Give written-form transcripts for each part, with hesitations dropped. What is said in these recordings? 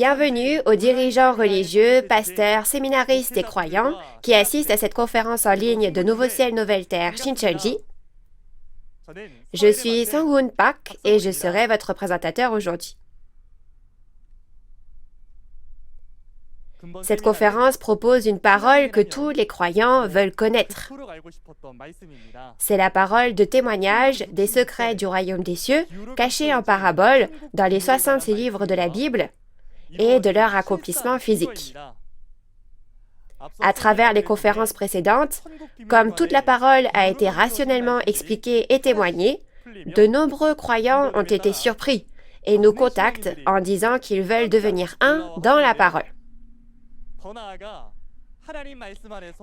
Bienvenue aux dirigeants religieux, pasteurs, séminaristes et croyants qui assistent à cette conférence en ligne de Nouveau Ciel, Nouvelle Terre, Shincheonji. Je suis Sang-Hoon Park et je serai votre présentateur aujourd'hui. Cette conférence propose une parole que tous les croyants veulent connaître. C'est la parole de témoignage des secrets du royaume des cieux, cachés en paraboles dans les 66 livres de la Bible et de leur accomplissement physique. À travers les conférences précédentes, comme toute la parole a été rationnellement expliquée et témoignée, de nombreux croyants ont été surpris et nous contactent en disant qu'ils veulent devenir un dans la parole.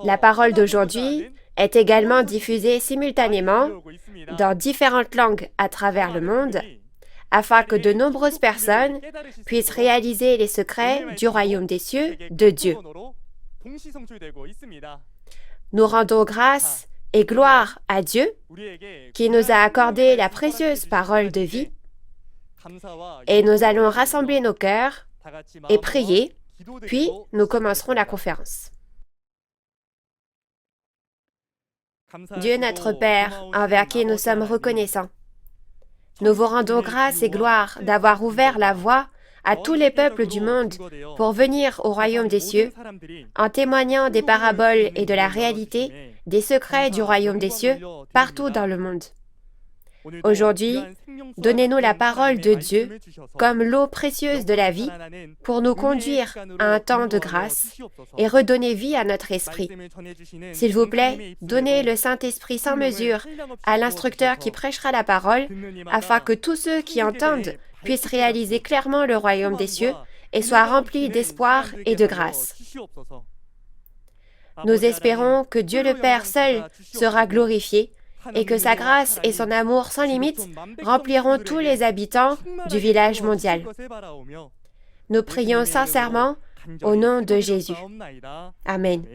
La parole d'aujourd'hui est également diffusée simultanément dans différentes langues à travers le monde, afin que de nombreuses personnes puissent réaliser les secrets du royaume des cieux de Dieu. Nous rendons grâce et gloire à Dieu qui nous a accordé la précieuse parole de vie et nous allons rassembler nos cœurs et prier, puis nous commencerons la conférence. Dieu notre Père, envers qui nous sommes reconnaissants, nous vous rendons grâce et gloire d'avoir ouvert la voie à tous les peuples du monde pour venir au royaume des cieux, en témoignant des paraboles et de la réalité des secrets du royaume des cieux partout dans le monde. Aujourd'hui, donnez-nous la parole de Dieu comme l'eau précieuse de la vie pour nous conduire à un temps de grâce et redonner vie à notre esprit. S'il vous plaît, donnez le Saint-Esprit sans mesure à l'instructeur qui prêchera la parole afin que tous ceux qui entendent puissent réaliser clairement le royaume des cieux et soient remplis d'espoir et de grâce. Nous espérons que Dieu le Père seul sera glorifié et que sa grâce et son amour sans limite rempliront tous les habitants du village mondial. Nous prions sincèrement au nom de Jésus. Amen.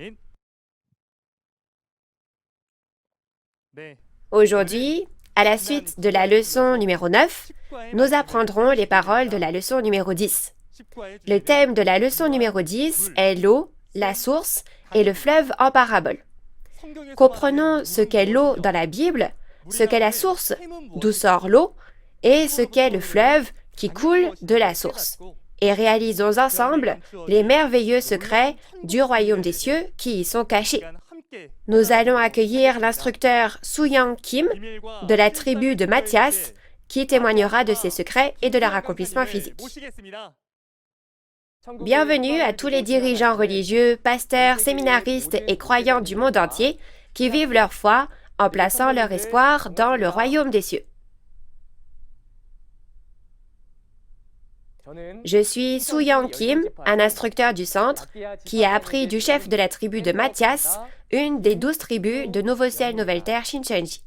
Aujourd'hui, à la suite de la leçon numéro 9, nous apprendrons les paroles de la leçon numéro 10. Le thème de la leçon numéro 10 est l'eau, la source et le fleuve en parabole. Comprenons ce qu'est l'eau dans la Bible, ce qu'est la source, d'où sort l'eau, et ce qu'est le fleuve qui coule de la source. Et réalisons ensemble les merveilleux secrets du royaume des cieux qui y sont cachés. Nous allons accueillir l'instructeur Soo-Young Kim de la tribu de Matthias, qui témoignera de ses secrets et de leur accomplissement physique. Bienvenue à tous les dirigeants religieux, pasteurs, séminaristes et croyants du monde entier qui vivent leur foi en plaçant leur espoir dans le royaume des cieux. Je suis Soo-Young Kim, un instructeur du centre qui a appris du chef de la tribu de Matthias, une des 12 tribus de Nouveau Ciel, Nouvelle Terre, Shincheonji.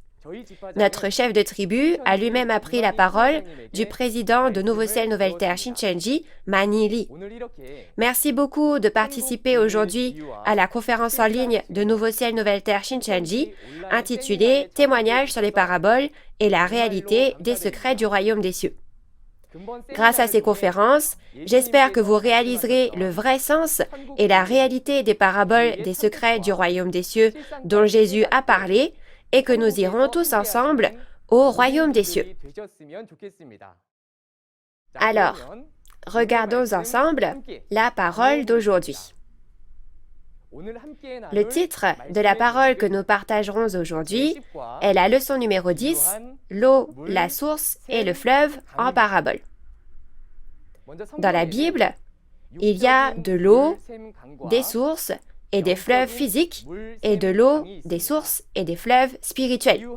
Notre chef de tribu a lui-même appris la parole du président de Nouveau Ciel, Nouvelle Terre, Shincheonji, Manny Lee. Merci beaucoup de participer aujourd'hui à la conférence en ligne de Nouveau Ciel, Nouvelle Terre, Shincheonji, intitulée « Témoignages sur les paraboles et la réalité des secrets du royaume des cieux ». Grâce à ces conférences, j'espère que vous réaliserez le vrai sens et la réalité des paraboles des secrets du royaume des cieux dont Jésus a parlé, et que nous irons tous ensemble au royaume des cieux. Alors, regardons ensemble la parole d'aujourd'hui. Le titre de la parole que nous partagerons aujourd'hui est la leçon numéro 10, l'eau, la source et le fleuve en parabole. Dans la Bible, il y a de l'eau, des sources et des fleuves physiques, et de l'eau, des sources et des fleuves spirituels.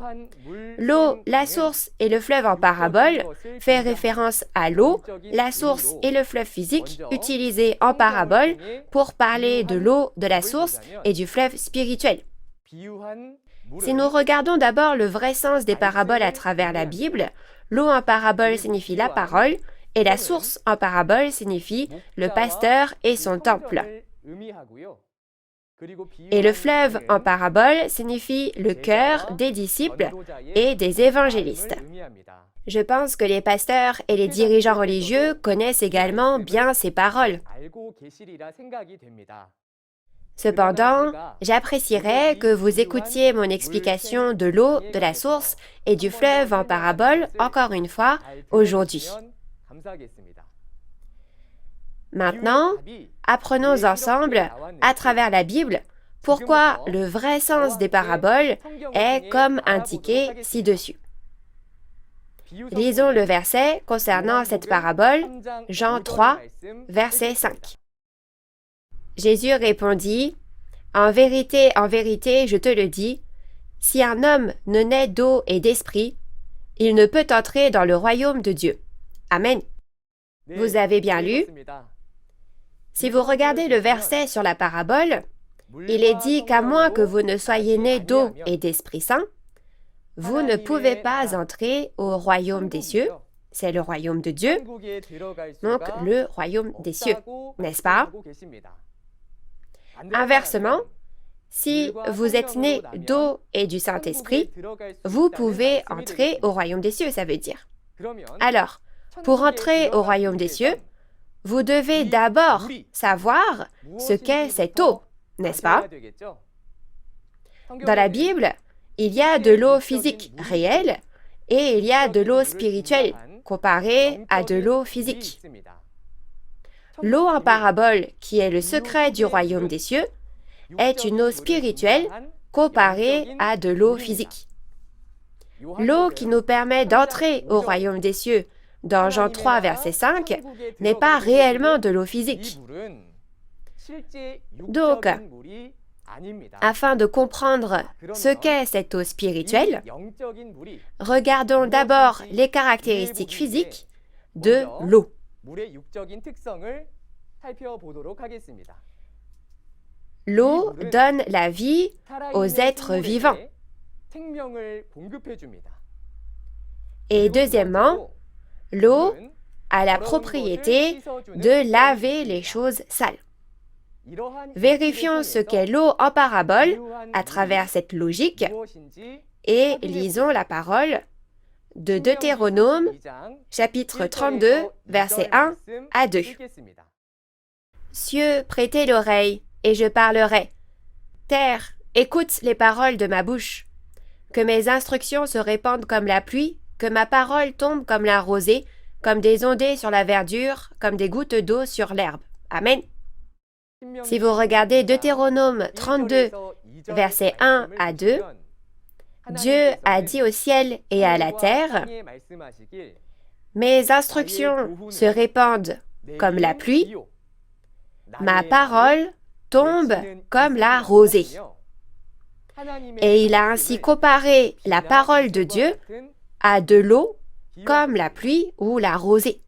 L'eau, la source et le fleuve en parabole fait référence à l'eau, la source et le fleuve physique utilisés en parabole pour parler de l'eau, de la source et du fleuve spirituel. Si nous regardons d'abord le vrai sens des paraboles à travers la Bible, l'eau en parabole signifie la parole et la source en parabole signifie le pasteur et son temple. Et le fleuve en parabole signifie le cœur des disciples et des évangélistes. Je pense que les pasteurs et les dirigeants religieux connaissent également bien ces paroles. Cependant, j'apprécierais que vous écoutiez mon explication de l'eau, de la source et du fleuve en parabole encore une fois aujourd'hui. Maintenant, apprenons ensemble, à travers la Bible, pourquoi le vrai sens des paraboles est comme indiqué ci-dessus. Lisons le verset concernant cette parabole, Jean 3, verset 5. Jésus répondit, « En vérité, je te le dis, si un homme ne naît d'eau et d'esprit, il ne peut entrer dans le royaume de Dieu. » Amen. Vous avez bien lu? Si vous regardez le verset sur la parabole, il est dit qu'à moins que vous ne soyez nés d'eau et d'Esprit Saint, vous ne pouvez pas entrer au royaume des cieux. C'est le royaume de Dieu, donc le royaume des cieux, n'est-ce pas? Inversement, si vous êtes nés d'eau et du Saint-Esprit, vous pouvez entrer au royaume des cieux, ça veut dire. Alors, pour entrer au royaume des cieux, vous devez d'abord savoir ce qu'est cette eau, n'est-ce pas? Dans la Bible, il y a de l'eau physique réelle et il y a de l'eau spirituelle comparée à de l'eau physique. L'eau en parabole, qui est le secret du royaume des cieux, est une eau spirituelle comparée à de l'eau physique. L'eau qui nous permet d'entrer au royaume des cieux dans Jean 3, verset 5, n'est pas réellement de l'eau physique. Donc, afin de comprendre ce qu'est cette eau spirituelle, regardons d'abord les caractéristiques physiques de l'eau. L'eau donne la vie aux êtres vivants. Et deuxièmement, l'eau a la propriété de laver les choses sales. Vérifions ce qu'est l'eau en parabole à travers cette logique et lisons la parole de Deutéronome, chapitre 32, versets 1 à 2. Cieux, prêtez l'oreille, et je parlerai. Terre, écoute les paroles de ma bouche. Que mes instructions se répandent comme la pluie, que ma parole tombe comme la rosée, comme des ondées sur la verdure, comme des gouttes d'eau sur l'herbe. Amen. Si vous regardez Deutéronome 32, versets 1 à 2, Dieu a dit au ciel et à la terre, « Mes instructions se répandent comme la pluie, ma parole tombe comme la rosée. » Et il a ainsi comparé la parole de Dieu à de l'eau comme la pluie ou la rosée.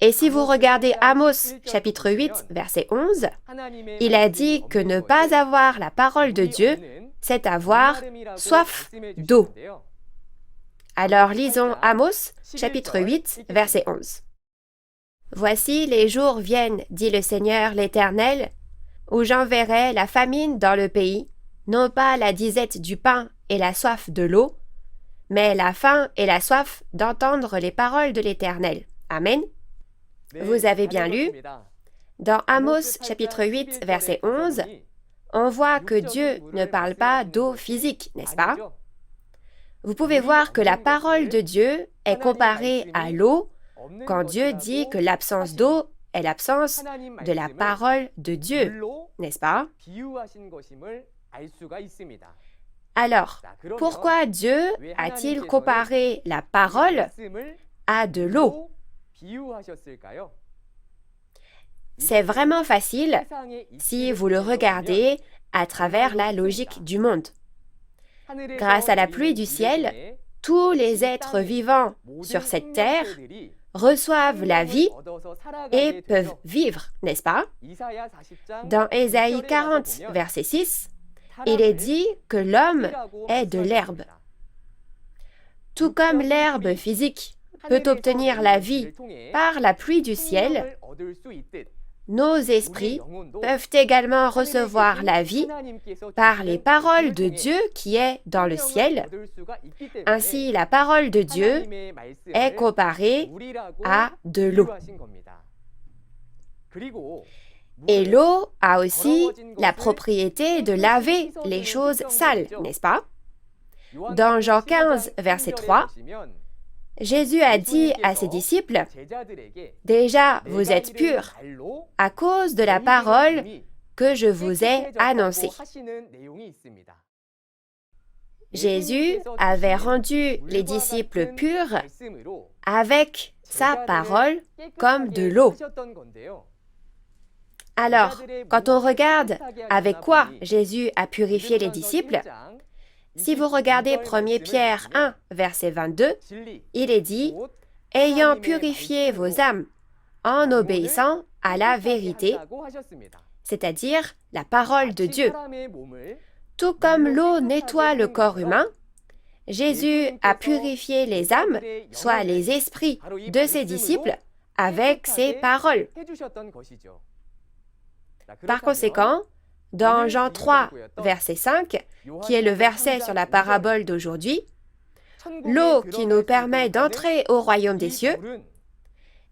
Et si vous regardez Amos, chapitre 8, verset 11, il a dit que ne pas avoir la parole de Dieu, c'est avoir soif d'eau. Alors lisons Amos, chapitre 8, verset 11. « Voici les jours viennent, dit le Seigneur l'Éternel, où j'enverrai la famine dans le pays, non pas la disette du pain et la soif de l'eau, mais la faim et la soif d'entendre les paroles de l'Éternel. Amen. » Vous avez bien lu. Dans Amos chapitre 8, verset 11, on voit que Dieu ne parle pas d'eau physique, n'est-ce pas? Vous pouvez voir que la parole de Dieu est comparée à l'eau quand Dieu dit que l'absence d'eau est l'absence de la parole de Dieu, n'est-ce pas? Alors, pourquoi Dieu a-t-il comparé la parole à de l'eau? C'est vraiment facile si vous le regardez à travers la logique du monde. Grâce à la pluie du ciel, tous les êtres vivants sur cette terre reçoivent la vie et peuvent vivre, n'est-ce pas? Dans Ésaïe 40, verset 6, il est dit que l'homme est de l'herbe. Tout comme l'herbe physique peut obtenir la vie par la pluie du ciel, nos esprits peuvent également recevoir la vie par les paroles de Dieu qui est dans le ciel. Ainsi, la parole de Dieu est comparée à de l'eau. Et l'eau a aussi la propriété de laver les choses sales, n'est-ce pas? Dans Jean 15, verset 3, Jésus a dit à ses disciples, « Déjà, vous êtes purs à cause de la parole que je vous ai annoncée. » Jésus avait rendu les disciples purs avec sa parole comme de l'eau. Alors, quand on regarde avec quoi Jésus a purifié les disciples, si vous regardez 1 Pierre 1, verset 22, il est dit « Ayant purifié vos âmes en obéissant à la vérité, c'est-à-dire la parole de Dieu. Tout comme l'eau nettoie le corps humain, Jésus a purifié les âmes, soit les esprits de ses disciples, avec ses paroles. Par conséquent, dans Jean 3, verset 5, qui est le verset sur la parabole d'aujourd'hui, l'eau qui nous permet d'entrer au royaume des cieux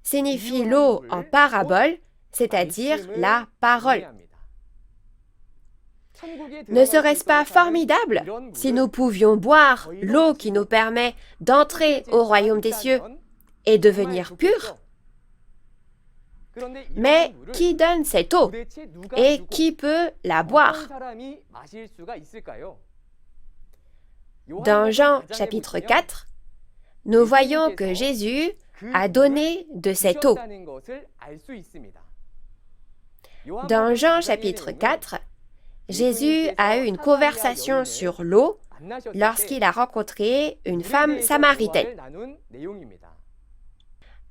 signifie l'eau en parabole, c'est-à-dire la parole. Ne serait-ce pas formidable si nous pouvions boire l'eau qui nous permet d'entrer au royaume des cieux et devenir purs? Mais qui donne cette eau et qui peut la boire? Dans Jean chapitre 4, nous voyons que Jésus a donné de cette eau. Dans Jean chapitre 4, Jésus a eu une conversation sur l'eau lorsqu'il a rencontré une femme samaritaine.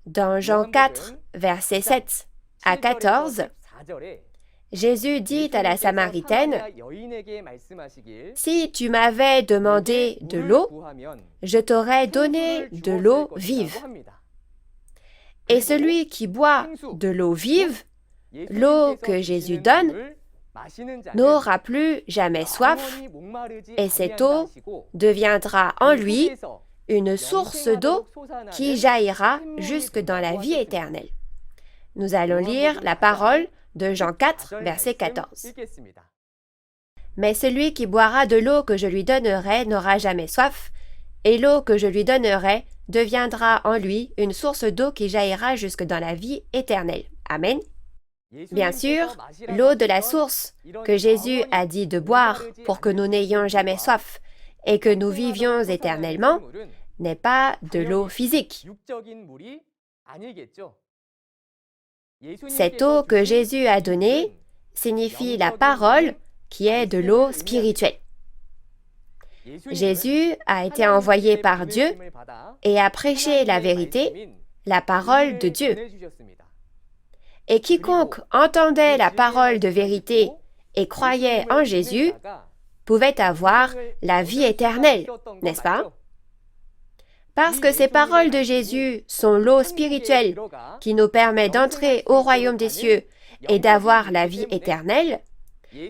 Dans Jean 4, versets 7 à 14, Jésus dit à la Samaritaine, « Si tu m'avais demandé de l'eau, je t'aurais donné de l'eau vive. Et celui qui boit de l'eau vive, l'eau que Jésus donne, n'aura plus jamais soif, et cette eau deviendra en lui une source d'eau qui jaillira jusque dans la vie éternelle. » Nous allons lire la parole de Jean 4, verset 14. « Mais celui qui boira de l'eau que je lui donnerai n'aura jamais soif, et l'eau que je lui donnerai deviendra en lui une source d'eau qui jaillira jusque dans la vie éternelle. » Amen. Bien sûr, l'eau de la source que Jésus a dit de boire pour que nous n'ayons jamais soif et que nous vivions éternellement n'est pas de l'eau physique. Cette eau que Jésus a donnée signifie la parole qui est de l'eau spirituelle. Jésus a été envoyé par Dieu et a prêché la vérité, la parole de Dieu. Et quiconque entendait la parole de vérité et croyait en Jésus pouvait avoir la vie éternelle, n'est-ce pas? Parce que ces paroles de Jésus sont l'eau spirituelle qui nous permet d'entrer au royaume des cieux et d'avoir la vie éternelle,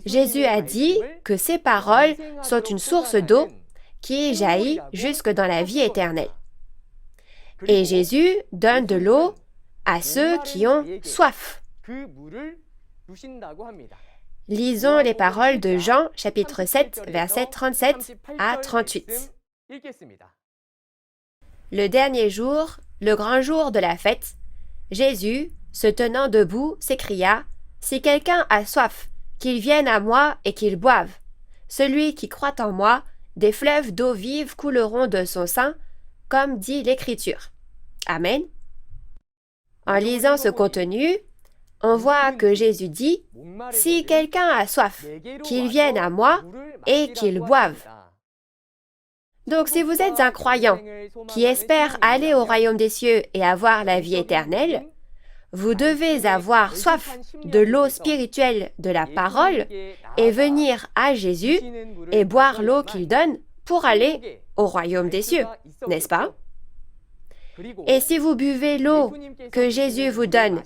Jésus a dit que ces paroles sont une source d'eau qui jaillit jusque dans la vie éternelle. Et Jésus donne de l'eau à ceux qui ont soif. Lisons les paroles de Jean, chapitre 7, versets 37 à 38. Le dernier jour, le grand jour de la fête, Jésus, se tenant debout, s'écria, « Si quelqu'un a soif, qu'il vienne à moi et qu'il boive. Celui qui croit en moi, des fleuves d'eau vive couleront de son sein, comme dit l'Écriture. » Amen. En lisant ce contenu, on voit que Jésus dit, « Si quelqu'un a soif, qu'il vienne à moi et qu'il boive. » Donc si vous êtes un croyant qui espère aller au royaume des cieux et avoir la vie éternelle, vous devez avoir soif de l'eau spirituelle de la parole et venir à Jésus et boire l'eau qu'il donne pour aller au royaume des cieux, n'est-ce pas? Et si vous buvez l'eau que Jésus vous donne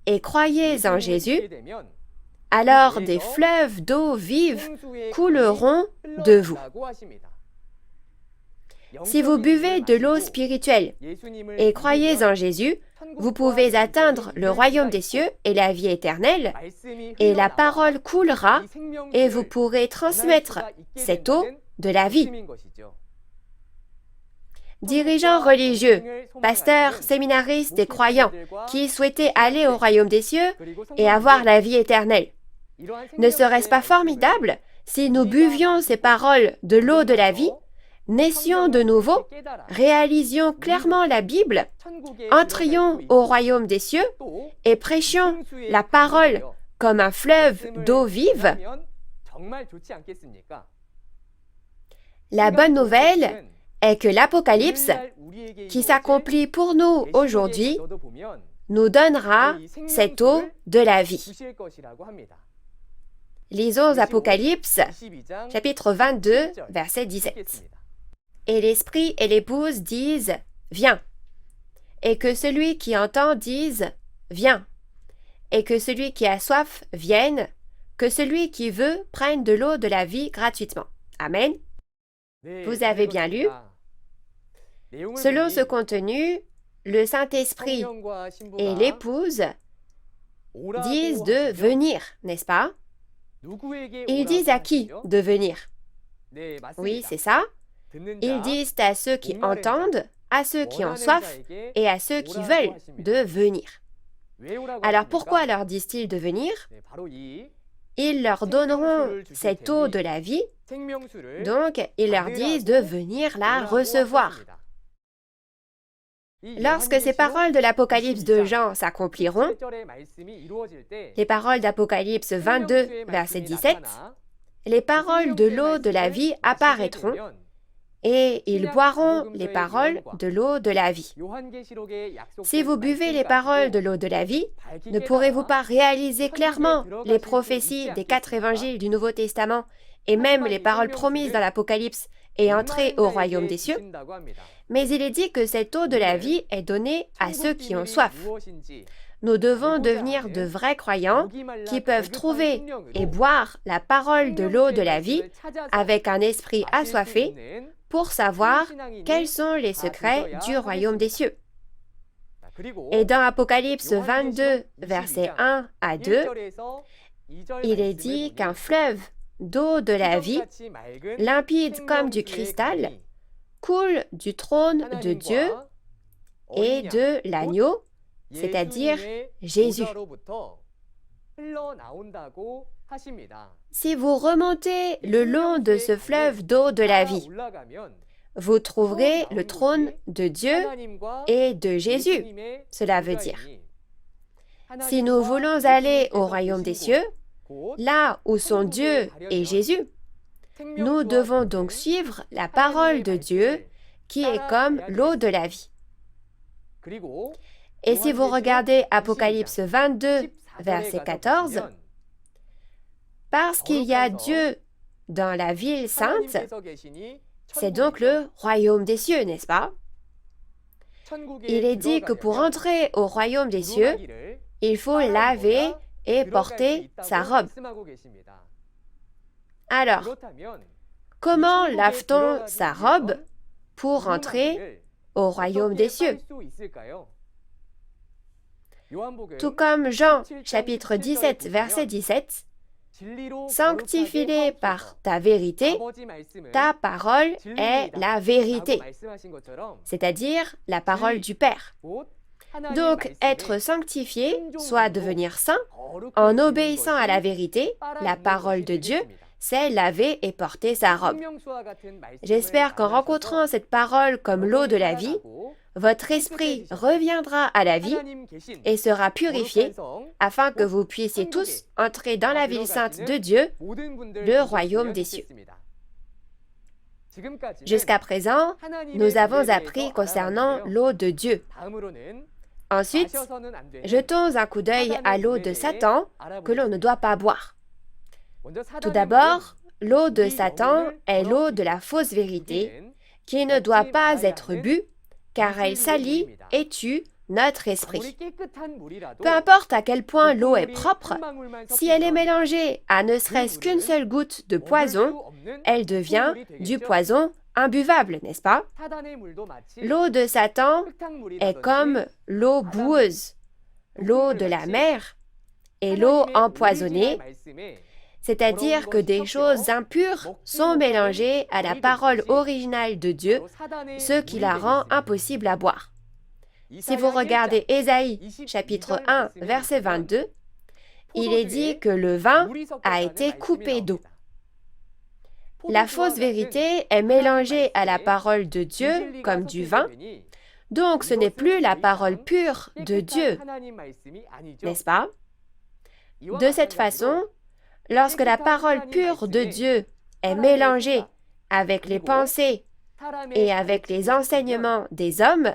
et croyez en Jésus, alors des fleuves d'eau vive couleront de vous. Si vous buvez de l'eau spirituelle et croyez en Jésus, vous pouvez atteindre le royaume des cieux et la vie éternelle, et la parole coulera et vous pourrez transmettre cette eau de la vie. Dirigeants religieux, pasteurs, séminaristes et croyants qui souhaitaient aller au royaume des cieux et avoir la vie éternelle. Ne serait-ce pas formidable si nous buvions ces paroles de l'eau de la vie, naissions de nouveau, réalisions clairement la Bible, entrions au royaume des cieux et prêchions la parole comme un fleuve d'eau vive? La bonne nouvelle est que l'Apocalypse, qui s'accomplit pour nous aujourd'hui, nous donnera cette eau de la vie. Lisons Apocalypse, chapitre 22, verset 17. Et l'Esprit et l'Épouse disent « Viens ». Et que celui qui entend dise « Viens ». Et que celui qui a soif vienne, que celui qui veut prenne de l'eau de la vie gratuitement. Amen. Vous avez bien lu. Selon ce contenu, le Saint-Esprit et l'Épouse disent de venir, n'est-ce pas? Ils disent à qui de venir? Oui, c'est ça. Ils disent à ceux qui entendent, à ceux qui ont soif et à ceux qui veulent de venir. Alors pourquoi leur disent-ils de venir? Ils leur donneront cette eau de la vie, donc ils leur disent de venir la recevoir. Lorsque ces paroles de l'Apocalypse de Jean s'accompliront, les paroles d'Apocalypse 22, verset 17, les paroles de l'eau de la vie apparaîtront et ils boiront les paroles de l'eau de la vie. Si vous buvez les paroles de l'eau de la vie, ne pourrez-vous pas réaliser clairement les prophéties des 4 évangiles du Nouveau Testament et même les paroles promises dans l'Apocalypse et entrer au royaume des cieux? Mais il est dit que cette eau de la vie est donnée à ceux qui ont soif. Nous devons devenir de vrais croyants qui peuvent trouver et boire la parole de l'eau de la vie avec un esprit assoiffé pour savoir quels sont les secrets du royaume des cieux. Et dans Apocalypse 22, versets 1 à 2, il est dit qu'un fleuve d'eau de la vie, limpide comme du cristal, coule du trône de Dieu et de l'agneau, c'est-à-dire Jésus. Si vous remontez le long de ce fleuve d'eau de la vie, vous trouverez le trône de Dieu et de Jésus. Cela veut dire, si nous voulons aller au royaume des cieux, là où sont Dieu et Jésus, nous devons donc suivre la parole de Dieu qui est comme l'eau de la vie. Et si vous regardez Apocalypse 22, verset 14, parce qu'il y a Dieu dans la ville sainte, c'est donc le royaume des cieux, n'est-ce pas? Il est dit que pour entrer au royaume des cieux, il faut laver et porter sa robe. Alors, comment lave-t-on sa robe pour entrer au royaume des cieux? Tout comme Jean, chapitre 17, verset 17, « Sanctifie-les par ta vérité, ta parole est la vérité. » C'est-à-dire la parole du Père. Donc, être sanctifié, soit devenir saint, en obéissant à la vérité, la parole de Dieu, c'est laver et porter sa robe. J'espère qu'en rencontrant cette parole comme l'eau de la vie, votre esprit reviendra à la vie et sera purifié afin que vous puissiez tous entrer dans la ville sainte de Dieu, le royaume des cieux. Jusqu'à présent, nous avons appris concernant l'eau de Dieu. Ensuite, jetons un coup d'œil à l'eau de Satan que l'on ne doit pas boire. Tout d'abord, l'eau de Satan est l'eau de la fausse vérité qui ne doit pas être bue car elle salit et tue notre esprit. Peu importe à quel point l'eau est propre, si elle est mélangée à ne serait-ce qu'une seule goutte de poison, elle devient du poison imbuvable, n'est-ce pas? L'eau de Satan est comme l'eau boueuse, l'eau de la mer et l'eau empoisonnée, c'est-à-dire que des choses impures sont mélangées à la parole originale de Dieu, ce qui la rend impossible à boire. Si vous regardez Ésaïe chapitre 1, verset 22, il est dit que le vin a été coupé d'eau. La fausse vérité est mélangée à la parole de Dieu comme du vin, donc ce n'est plus la parole pure de Dieu, n'est-ce pas? De cette façon, lorsque la parole pure de Dieu est mélangée avec les pensées et avec les enseignements des hommes,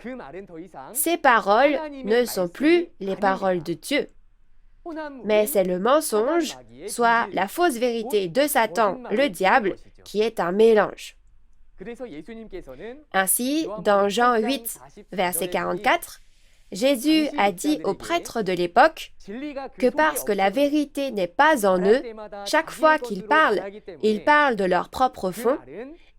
ces paroles ne sont plus les paroles de Dieu. Mais c'est le mensonge, soit la fausse vérité de Satan, le diable, qui est un mélange. Ainsi, dans Jean 8, verset 44, Jésus a dit aux prêtres de l'époque que parce que la vérité n'est pas en eux, chaque fois qu'ils parlent de leur propre fond,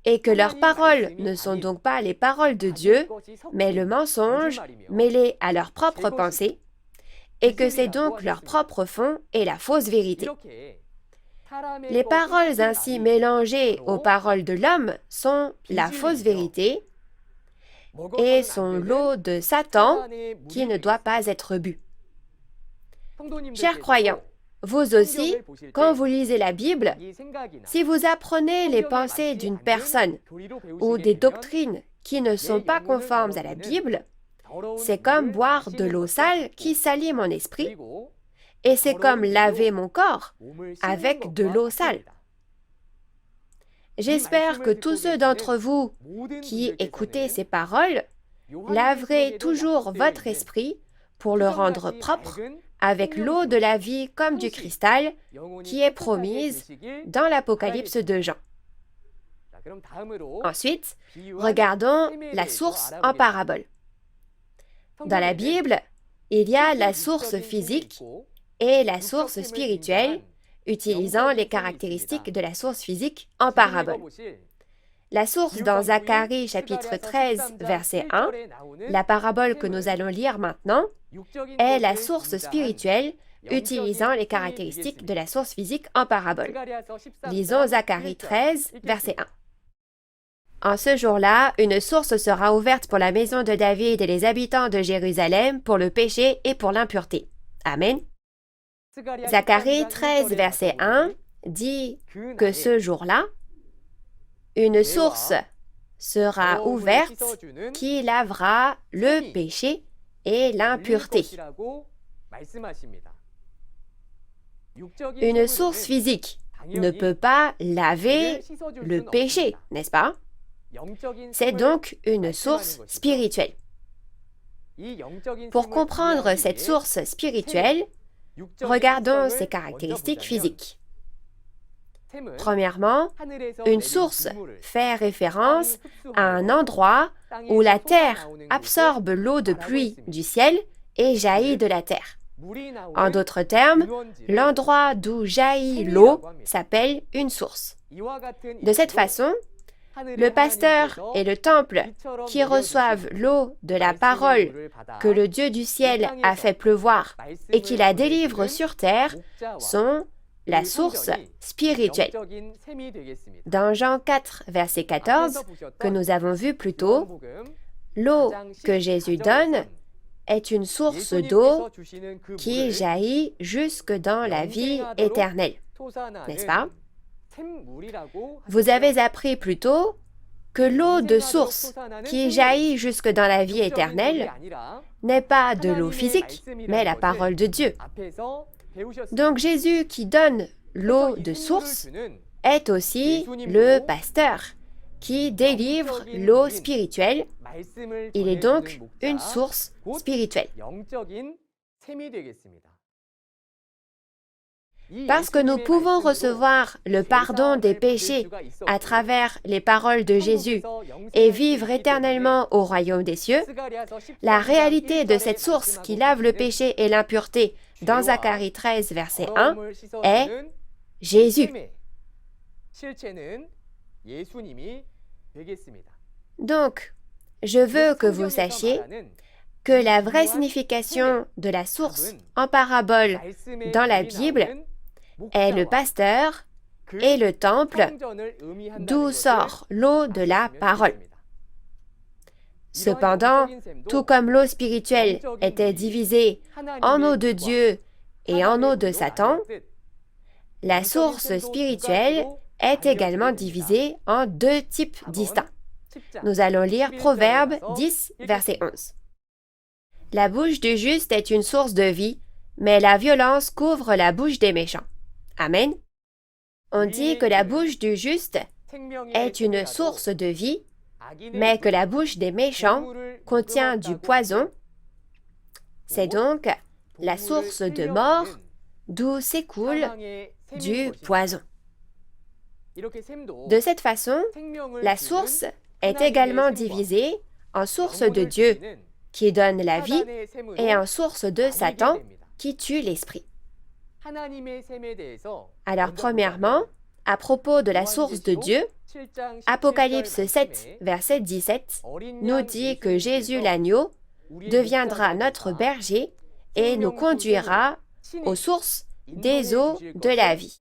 et que leurs paroles ne sont donc pas les paroles de Dieu, mais le mensonge mêlé à leurs propres pensées, et que c'est donc leur propre fond et la fausse vérité. Les paroles ainsi mélangées aux paroles de l'homme sont la fausse vérité et sont l'eau de Satan qui ne doit pas être bue. Chers croyants, vous aussi, quand vous lisez la Bible, si vous apprenez les pensées d'une personne ou des doctrines qui ne sont pas conformes à la Bible, c'est comme boire de l'eau sale qui salit mon esprit, et c'est comme laver mon corps avec de l'eau sale. J'espère que tous ceux d'entre vous qui écoutez ces paroles laverez toujours votre esprit pour le rendre propre avec l'eau de la vie comme du cristal qui est promise dans l'Apocalypse de Jean. Ensuite, regardons la source en parabole. Dans la Bible, il y a la source physique et la source spirituelle, utilisant les caractéristiques de la source physique en parabole. La source dans Zacharie chapitre 13, verset 1, la parabole que nous allons lire maintenant, est la source spirituelle utilisant les caractéristiques de la source physique en parabole. Lisons Zacharie 13, verset 1. En ce jour-là, une source sera ouverte pour la maison de David et les habitants de Jérusalem pour le péché et pour l'impureté. Amen. Zacharie 13, verset 1 dit que ce jour-là, une source sera ouverte qui lavera le péché et l'impureté. Une source physique ne peut pas laver le péché, n'est-ce pas? C'est donc une source spirituelle. Pour comprendre cette source spirituelle, regardons ses caractéristiques physiques. Premièrement, une source fait référence à un endroit où la terre absorbe l'eau de pluie du ciel et jaillit de la terre. En d'autres termes, l'endroit d'où jaillit l'eau s'appelle une source. De cette façon, le pasteur et le temple qui reçoivent l'eau de la parole que le Dieu du ciel a fait pleuvoir et qui la délivre sur terre sont la source spirituelle. Dans Jean 4, verset 14, que nous avons vu plus tôt, l'eau que Jésus donne est une source d'eau qui jaillit jusque dans la vie éternelle. N'est-ce pas? Vous avez appris plus tôt que l'eau de source qui jaillit jusque dans la vie éternelle n'est pas de l'eau physique, mais la parole de Dieu. Donc Jésus qui donne l'eau de source est aussi le pasteur qui délivre l'eau spirituelle. Il est donc une source spirituelle. Parce que nous pouvons recevoir le pardon des péchés à travers les paroles de Jésus et vivre éternellement au royaume des cieux, la réalité de cette source qui lave le péché et l'impureté dans Zacharie 13, verset 1, est Jésus. Donc, je veux que vous sachiez que la vraie signification de la source en parabole dans la Bible est le pasteur et le temple d'où sort l'eau de la parole. Cependant, tout comme l'eau spirituelle était divisée en eau de Dieu et en eau de Satan, la source spirituelle est également divisée en deux types distincts. Nous allons lire Proverbe 10, verset 11. La bouche du juste est une source de vie, mais la violence couvre la bouche des méchants. Amen. On dit que la bouche du juste est une source de vie, mais que la bouche des méchants contient du poison. C'est donc la source de mort d'où s'écoule du poison. De cette façon, la source est également divisée en source de Dieu, qui donne la vie, et en source de Satan, qui tue l'esprit. Alors, premièrement, à propos de la source de Dieu, Apocalypse 7, verset 17, nous dit que Jésus l'agneau deviendra notre berger et nous conduira aux sources des eaux de la vie.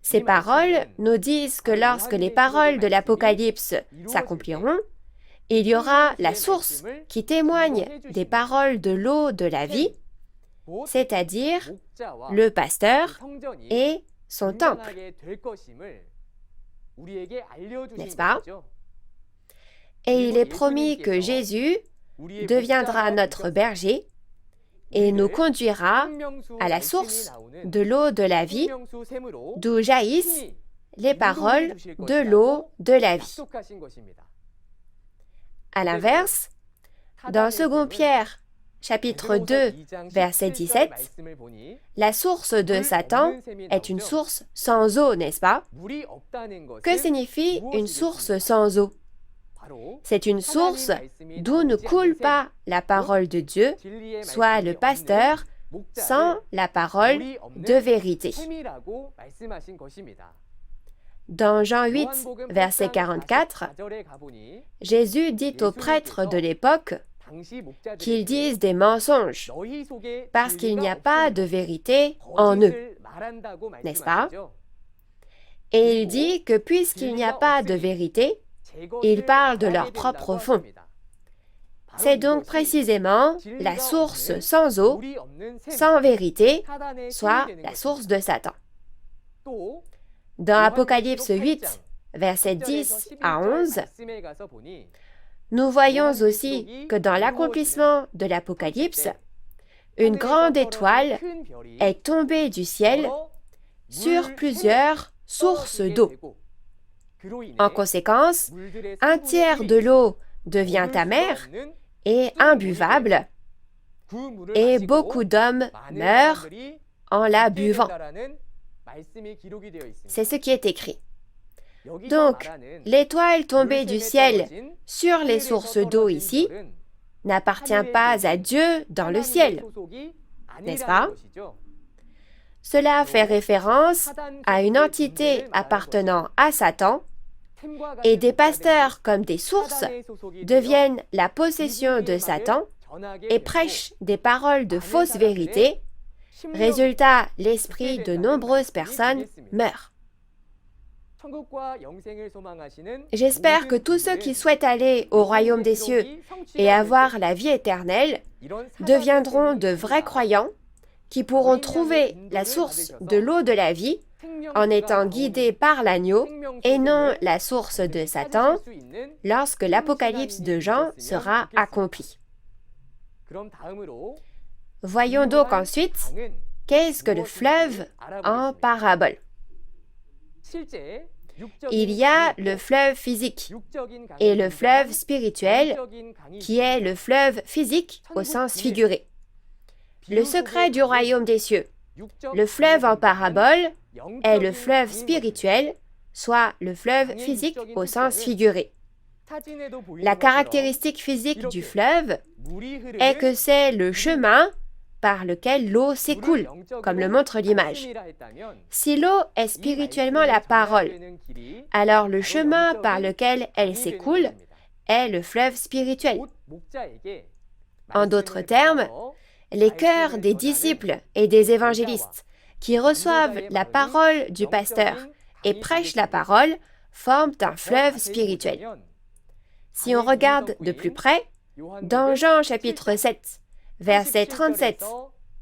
Ces paroles nous disent que lorsque les paroles de l'Apocalypse s'accompliront, il y aura la source qui témoigne des paroles de l'eau de la vie, c'est-à-dire le pasteur et son temple. N'est-ce pas? Et il est promis que Jésus deviendra notre berger et nous conduira à la source de l'eau de la vie, d'où jaillissent les paroles de l'eau de la vie. À l'inverse, dans 2 Pierre, chapitre 2, verset 17, la source de Satan est une source sans eau, n'est-ce pas? Que signifie une source sans eau? C'est une source d'où ne coule pas la parole de Dieu, soit le pasteur, sans la parole de vérité. Dans Jean 8, verset 44, Jésus dit aux prêtres de l'époque qu'ils disent des mensonges parce qu'il n'y a pas de vérité en eux, n'est-ce pas? Et il dit que puisqu'il n'y a pas de vérité, ils parlent de leur propre fond. C'est donc précisément la source sans eau, sans vérité, soit la source de Satan. Dans Apocalypse 8, versets 10 à 11, nous voyons aussi que dans l'accomplissement de l'Apocalypse, une grande étoile est tombée du ciel sur plusieurs sources d'eau. En conséquence, un tiers de l'eau devient amère et imbuvable, et beaucoup d'hommes meurent en la buvant. C'est ce qui est écrit. Donc, l'étoile tombée du ciel sur les sources d'eau ici n'appartient pas à Dieu dans le ciel, n'est-ce pas? Cela fait référence à une entité appartenant à Satan, et des pasteurs comme des sources deviennent la possession de Satan et prêchent des paroles de fausse vérité. Résultat, l'esprit de nombreuses personnes meurt. J'espère que tous ceux qui souhaitent aller au royaume des cieux et avoir la vie éternelle deviendront de vrais croyants qui pourront trouver la source de l'eau de la vie en étant guidés par l'agneau et non la source de Satan lorsque l'Apocalypse de Jean sera accompli. Voyons donc ensuite qu'est-ce que le fleuve en parabole. Il y a le fleuve physique et le fleuve spirituel qui est le fleuve physique au sens figuré. Le secret du royaume des cieux. Le fleuve en parabole est le fleuve spirituel, soit le fleuve physique au sens figuré. La caractéristique physique du fleuve est que c'est le chemin par lequel l'eau s'écoule, comme le montre l'image. Si l'eau est spirituellement la parole, alors le chemin par lequel elle s'écoule est le fleuve spirituel. En d'autres termes, les cœurs des disciples et des évangélistes qui reçoivent la parole du pasteur et prêchent la parole forment un fleuve spirituel. Si on regarde de plus près, dans Jean chapitre 7, versets 37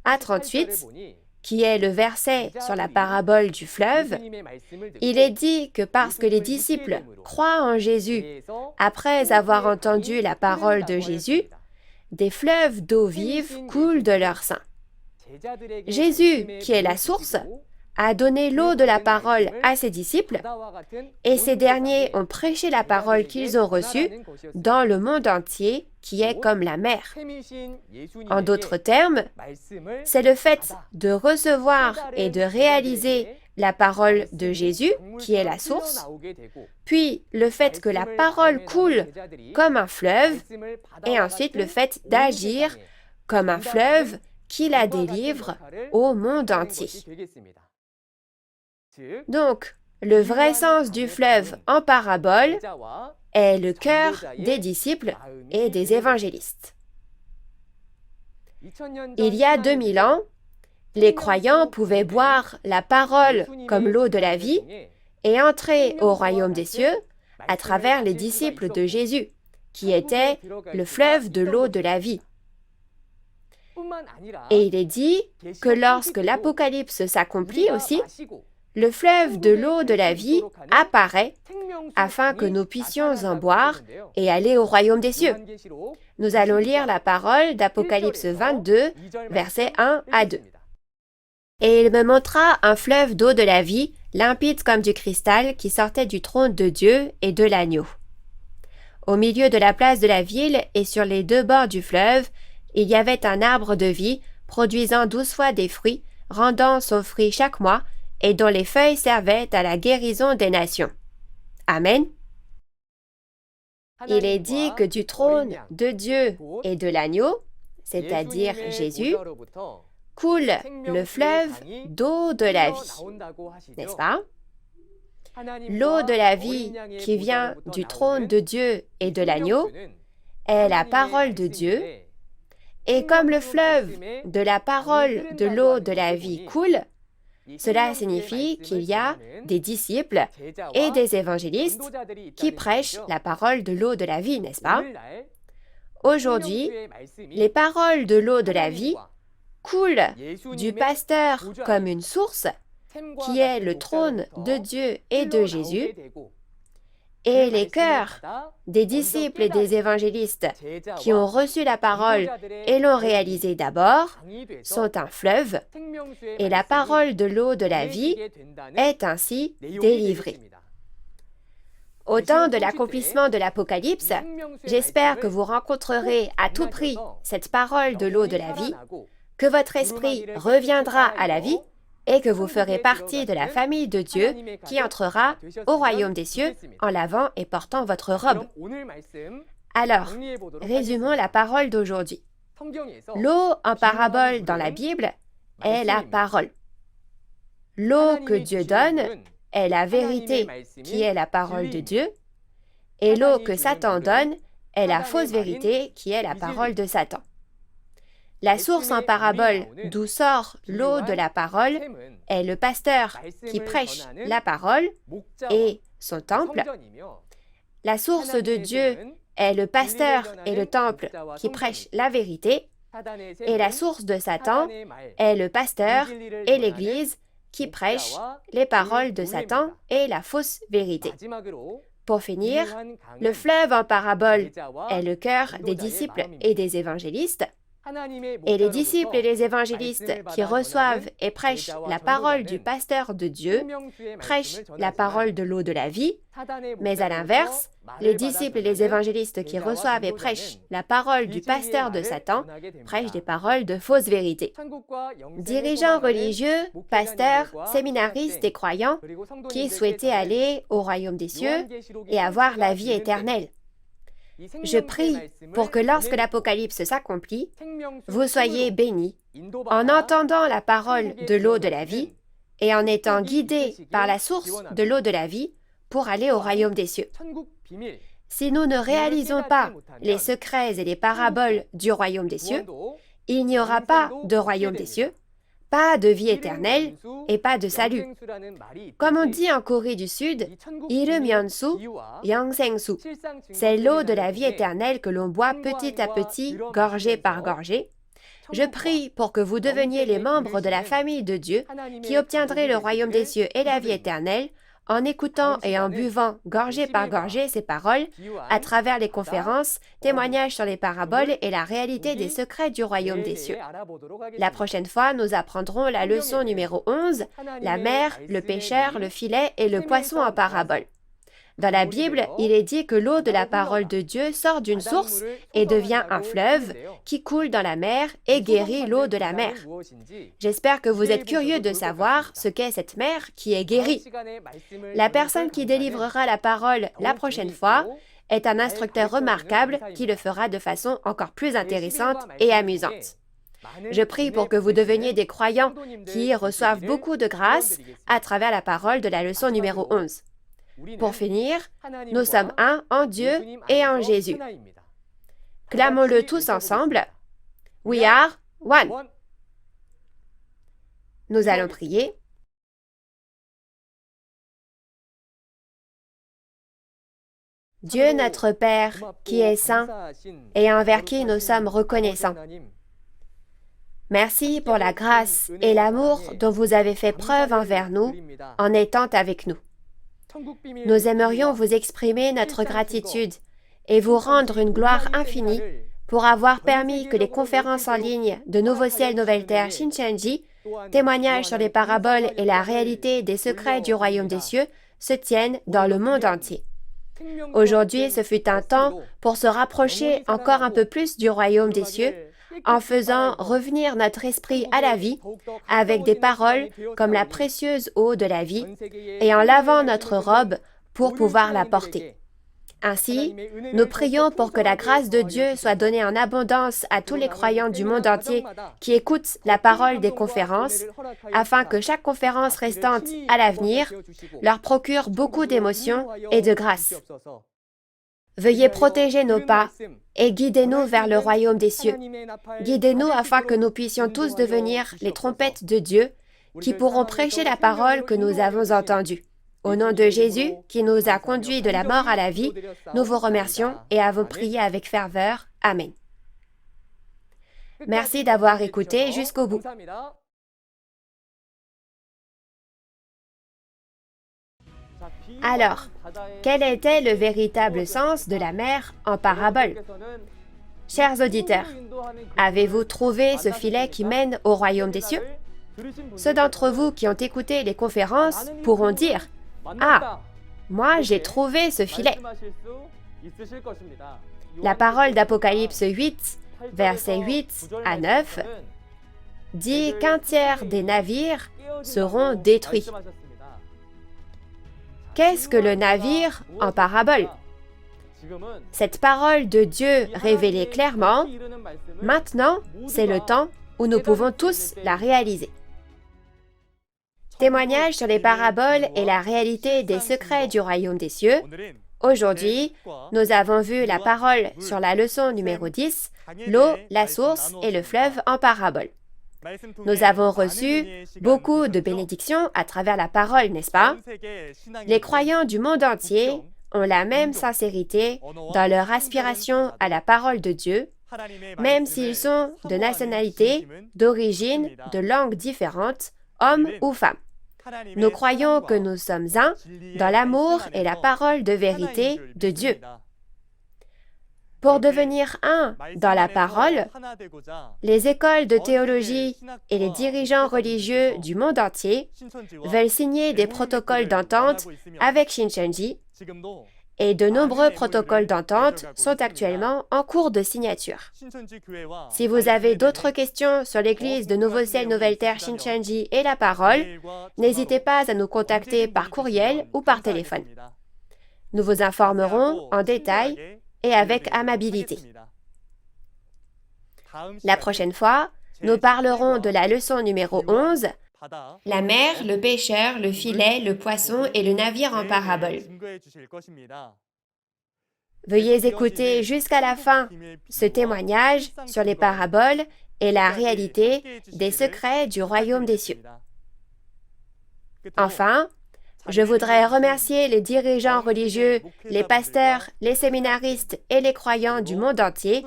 à 38, qui est le verset sur la parabole du fleuve, il est dit que parce que les disciples croient en Jésus après avoir entendu la parole de Jésus, des fleuves d'eau vive coulent de leur sein. Jésus, qui est la source, a donné l'eau de la parole à ses disciples, et ces derniers ont prêché la parole qu'ils ont reçue dans le monde entier, qui est comme la mer. En d'autres termes, c'est le fait de recevoir et de réaliser la parole de Jésus, qui est la source, puis le fait que la parole coule comme un fleuve, et ensuite le fait d'agir comme un fleuve qui la délivre au monde entier. Donc, le vrai sens du fleuve en parabole est le cœur des disciples et des évangélistes. Il y a 2000 ans, les croyants pouvaient boire la parole comme l'eau de la vie et entrer au royaume des cieux à travers les disciples de Jésus, qui étaient le fleuve de l'eau de la vie. Et il est dit que lorsque l'Apocalypse s'accomplit aussi, le fleuve de l'eau de la vie apparaît afin que nous puissions en boire et aller au royaume des cieux. Nous allons lire la parole d'Apocalypse 22, versets 1 à 2. Et il me montra un fleuve d'eau de la vie, limpide comme du cristal, qui sortait du trône de Dieu et de l'agneau. Au milieu de la place de la ville et sur les deux bords du fleuve, il y avait un arbre de vie, produisant 12 fois des fruits, rendant son fruit chaque mois, et dont les feuilles servaient à la guérison des nations. Amen. Il est dit que du trône de Dieu et de l'agneau, c'est-à-dire Jésus, coule le fleuve d'eau de la vie, n'est-ce pas? L'eau de la vie qui vient du trône de Dieu et de l'agneau est la parole de Dieu, et comme le fleuve de la parole de l'eau de la vie coule, cela signifie qu'il y a des disciples et des évangélistes qui prêchent la parole de l'eau de la vie, n'est-ce pas? Aujourd'hui, les paroles de l'eau de la vie coulent du pasteur comme une source, qui est le trône de Dieu et de Jésus, et les cœurs des disciples et des évangélistes qui ont reçu la parole et l'ont réalisée d'abord sont un fleuve, et la parole de l'eau de la vie est ainsi délivrée. Au temps de l'accomplissement de l'Apocalypse, j'espère que vous rencontrerez à tout prix cette parole de l'eau de la vie, que votre esprit reviendra à la vie et que vous ferez partie de la famille de Dieu qui entrera au royaume des cieux en lavant et portant votre robe. Alors, résumons la parole d'aujourd'hui. L'eau en parabole dans la Bible est la parole. L'eau que Dieu donne est la vérité qui est la parole de Dieu, et l'eau que Satan donne est la fausse vérité qui est la parole de Satan. La source en parabole d'où sort l'eau de la parole est le pasteur qui prêche la parole et son temple. La source de Dieu est le pasteur et le temple qui prêchent la vérité. Et la source de Satan est le pasteur et l'Église qui prêchent les paroles de Satan et la fausse vérité. Pour finir, le fleuve en parabole est le cœur des disciples et des évangélistes. Et les disciples et les évangélistes qui reçoivent et prêchent la parole du pasteur de Dieu prêchent la parole de l'eau de la vie, mais à l'inverse, les disciples et les évangélistes qui reçoivent et prêchent la parole du pasteur de Satan prêchent des paroles de fausses vérités. Dirigeants religieux, pasteurs, séminaristes et croyants qui souhaitaient aller au royaume des cieux et avoir la vie éternelle. Je prie pour que lorsque l'Apocalypse s'accomplit, vous soyez bénis en entendant la parole de l'eau de la vie et en étant guidés par la source de l'eau de la vie pour aller au royaume des cieux. Si nous ne réalisons pas les secrets et les paraboles du royaume des cieux, il n'y aura pas de royaume des cieux, pas de vie éternelle et pas de salut. Comme on dit en Corée du Sud, 이르면수, 영생수. C'est l'eau de la vie éternelle que l'on boit petit à petit, gorgée par gorgée. Je prie pour que vous deveniez les membres de la famille de Dieu qui obtiendraient le royaume des cieux et la vie éternelle en écoutant et en buvant gorgée par gorgée ces paroles à travers les conférences, témoignages sur les paraboles et la réalité des secrets du royaume des cieux. La prochaine fois, nous apprendrons la leçon numéro 11, la mer, le pêcheur, le filet et le poisson en parabole. Dans la Bible, il est dit que l'eau de la parole de Dieu sort d'une source et devient un fleuve qui coule dans la mer et guérit l'eau de la mer. J'espère que vous êtes curieux de savoir ce qu'est cette mer qui est guérie. La personne qui délivrera la parole la prochaine fois est un instructeur remarquable qui le fera de façon encore plus intéressante et amusante. Je prie pour que vous deveniez des croyants qui reçoivent beaucoup de grâce à travers la parole de la leçon numéro 11. Pour finir, nous sommes un en Dieu et en Jésus. Clamons-le tous ensemble. We are one. Nous allons prier. Dieu notre Père, qui est saint et envers qui nous sommes reconnaissants. Merci pour la grâce et l'amour dont vous avez fait preuve envers nous en étant avec nous. Nous aimerions vous exprimer notre gratitude et vous rendre une gloire infinie pour avoir permis que les conférences en ligne de Nouveau Ciel, Nouvelle Terre, Shincheonji, témoignages sur les paraboles et la réalité des secrets du royaume des cieux, se tiennent dans le monde entier. Aujourd'hui, ce fut un temps pour se rapprocher encore un peu plus du royaume des cieux, en faisant revenir notre esprit à la vie avec des paroles comme la précieuse eau de la vie et en lavant notre robe pour pouvoir la porter. Ainsi, nous prions pour que la grâce de Dieu soit donnée en abondance à tous les croyants du monde entier qui écoutent la parole des conférences, afin que chaque conférence restante à l'avenir leur procure beaucoup d'émotions et de grâce. Veuillez protéger nos pas et guidez-nous vers le royaume des cieux. Guidez-nous afin que nous puissions tous devenir les trompettes de Dieu qui pourront prêcher la parole que nous avons entendue. Au nom de Jésus, qui nous a conduits de la mort à la vie, nous vous remercions et avons prié avec ferveur. Amen. Merci d'avoir écouté jusqu'au bout. Alors, quel était le véritable sens de la mer en parabole? Chers auditeurs, avez-vous trouvé ce filet qui mène au royaume des cieux? Ceux d'entre vous qui ont écouté les conférences pourront dire « Ah, moi j'ai trouvé ce filet !» La parole d'Apocalypse 8, versets 8 à 9, dit qu'un tiers des navires seront détruits. Qu'est-ce que le navire en parabole? Cette parole de Dieu révélée clairement, maintenant, c'est le temps où nous pouvons tous la réaliser. Témoignage sur les paraboles et la réalité des secrets du royaume des cieux. Aujourd'hui, nous avons vu la parole sur la leçon numéro 10, l'eau, la source et le fleuve en parabole. Nous avons reçu beaucoup de bénédictions à travers la parole, n'est-ce pas? Les croyants du monde entier ont la même sincérité dans leur aspiration à la parole de Dieu, même s'ils sont de nationalités, d'origine, de langues différentes, hommes ou femmes. Nous croyons que nous sommes un dans l'amour et la parole de vérité de Dieu. Pour devenir un dans la parole, les écoles de théologie et les dirigeants religieux du monde entier veulent signer des protocoles d'entente avec Shincheonji et de nombreux protocoles d'entente sont actuellement en cours de signature. Si vous avez d'autres questions sur l'église de Nouveau Ciel Nouvelle Terre Shincheonji et la parole, n'hésitez pas à nous contacter par courriel ou par téléphone. Nous vous informerons en détail et avec amabilité. La prochaine fois, nous parlerons de la leçon numéro 11, la mer, le pêcheur, le filet, le poisson et le navire en parabole. Veuillez écouter jusqu'à la fin ce témoignage sur les paraboles et la réalité des secrets du royaume des cieux. Enfin, je voudrais remercier les dirigeants religieux, les pasteurs, les séminaristes et les croyants du monde entier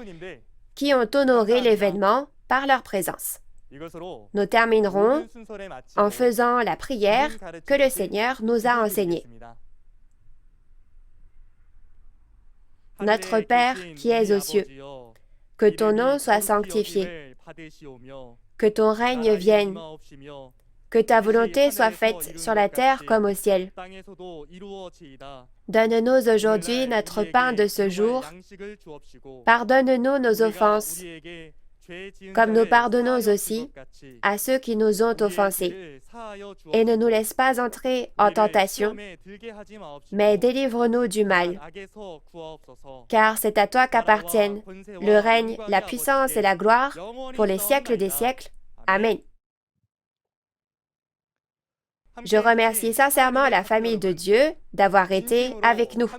qui ont honoré l'événement par leur présence. Nous terminerons en faisant la prière que le Seigneur nous a enseignée. Notre Père qui es aux cieux, que ton nom soit sanctifié, que ton règne vienne, que ta volonté soit faite sur la terre comme au ciel. Donne-nous aujourd'hui notre pain de ce jour. Pardonne-nous nos offenses, comme nous pardonnons aussi à ceux qui nous ont offensés. Et ne nous laisse pas entrer en tentation, mais délivre-nous du mal. Car c'est à toi qu'appartiennent le règne, la puissance et la gloire pour les siècles des siècles. Amen. Je remercie sincèrement la famille de Dieu d'avoir été avec nous.